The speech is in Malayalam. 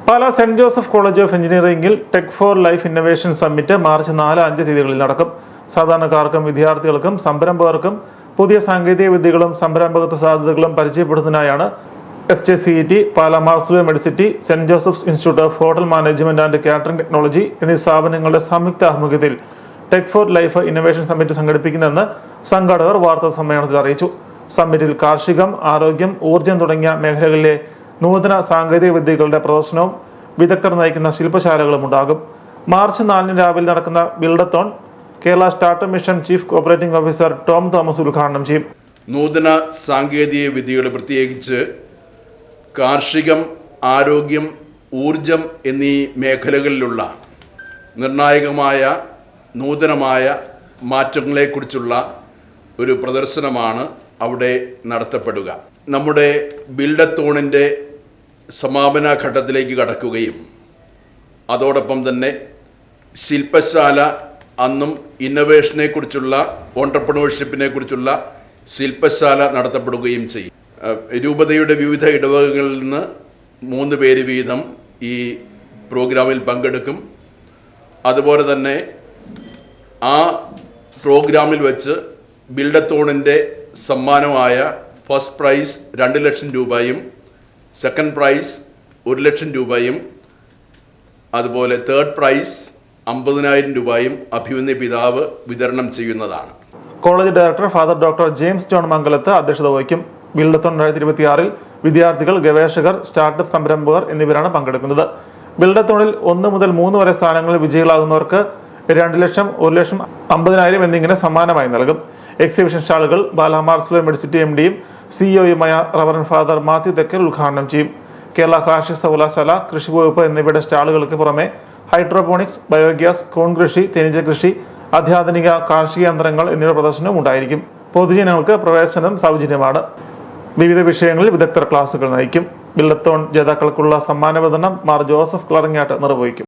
Pala saint Joseph college of എഞ്ചിനീയറിംഗിൽ tech for life innovation summit March 4-5 തീയതികളിൽ നടക്കും. സാധാരണക്കാർക്കും വിദ്യാർത്ഥികൾക്കും സംരംഭകർക്കും പുതിയ സാങ്കേതിക വിദ്യകളും സംരംഭകത്വ സാധ്യതകളും പരിചയപ്പെടുത്തുന്നതിനായാണ് SJCET, പാലാ മാർസ്ലോ Medicity, saint Joseph's institute of hotel management and catering technology എന്നീ സ്ഥാപനങ്ങളുടെ സംയുക്ത ആഭിമുഖ്യത്തിൽ tech for life innovation summit സംഘടിപ്പിക്കുന്നതെന്ന് സംഘാടകർ വാർത്താ സമ്മേളനത്തിൽ അറിയിച്ചു. സമ്മിറ്റിൽ കാർഷികം, ആരോഗ്യം, ഊർജ്ജം തുടങ്ങിയ മേഖലകളിലെ നൂതന സാങ്കേതിക വിദ്യകളുടെ പ്രദർശനവും വിദഗ്ധർ നയിക്കുന്ന ശില്പശാലകളും ഉണ്ടാകും. മാർച്ച് 4 രാവിലെ നടക്കുന്ന buildathon Kerala startup mission chief operating officer Tom Thomas ഉദ്ഘാടനം ചെയ്യും. നൂതന സാങ്കേതിക വിദ്യകൾ, പ്രത്യേകിച്ച് കാർഷികം, ആരോഗ്യം, ഊർജം എന്നീ മേഖലകളിലുള്ള നിർണായകമായ നൂതനമായ മാറ്റങ്ങളെക്കുറിച്ചുള്ള ഒരു പ്രദർശനമാണ് അവിടെ നടത്തപ്പെടുക. നമ്മുടെ ബിൽഡത്തോണിൻ്റെ സമാപന ഘട്ടത്തിലേക്ക് കടക്കുകയും അതോടൊപ്പം തന്നെ ശില്പശാല, അന്നും ഇന്നൊവേഷനെ കുറിച്ചുള്ള, ഓൺട്രപ്രണർഷിപ്പിനെ കുറിച്ചുള്ള ശില്പശാല നടത്തപ്പെടുകയും ചെയ്യും. രൂപതയുടെ വിവിധ ഇടവകകളിൽ നിന്ന് 3 പേര് വീതം ഈ പ്രോഗ്രാമിൽ പങ്കെടുക്കും. അതുപോലെ തന്നെ ആ പ്രോഗ്രാമിൽ വെച്ച് ബിൽഡത്തോണിൻ്റെ സമ്മാനമായ ഫസ്റ്റ് പ്രൈസ് 2 ലക്ഷം രൂപയും സെക്കൻഡ് പ്രൈസ് 1 ലക്ഷം രൂപയും അതുപോലെ തേർഡ് പ്രൈസ് 50,000 രൂപയും അഭിമന്യ പിതാവ് വിതരണം ചെയ്യുന്നതാണ്. College director father doctor James John Mangalath അധ്യക്ഷത വഹിക്കും. ബിൽഡത്തോൺ 2026 വിദ്യാർത്ഥികൾ, ഗവേഷകർ, സ്റ്റാർട്ടപ്പ് സംരംഭകർ എന്നിവരാണ് പങ്കെടുക്കുന്നത്. ബിൽഡത്തോണിൽ 1 മുതൽ 3 വരെ സ്ഥാനങ്ങളിൽ വിജയികളാകുന്നവർക്ക് 2 ലക്ഷം, 1 ലക്ഷം, 50,000 എന്നിങ്ങനെ സമ്മാനമായി നൽകും. എക്സിബിഷൻ സ്റ്റാളുകൾ പാലാ മാർസ്ലോ മെഡിസിറ്റി MDയും CEOയുമായ റവറൻ ഫാദർ മാത്യു തെക്കൽ ഉദ്ഘാടനം ചെയ്യും. കേരള കാർഷിക സർവകലാശാല, കൃഷി വകുപ്പ് എന്നിവയുടെ സ്റ്റാളുകൾക്ക് പുറമെ ഹൈഡ്രോപോണിക്സ്, ബയോഗ്യാസ്, കൂൺ കൃഷി, തേനീച്ച കൃഷി, അത്യാധുനിക കാർഷിക യന്ത്രങ്ങൾ എന്നിവ പ്രദർശനവും ഉണ്ടായിരിക്കും. പൊതുജനങ്ങൾക്ക് പ്രവേശനം സൗജന്യമാണ്. വിവിധ വിഷയങ്ങളിൽ വിദഗ്ധർ ക്ലാസുകൾ നയിക്കും. ബിൽഡത്തോൺ ജേതാക്കൾക്കുള്ള സമ്മാന വിതരണം മാർ ജോസഫ് ക്ലറിങ്ങാട്ട് നിർവഹിക്കും.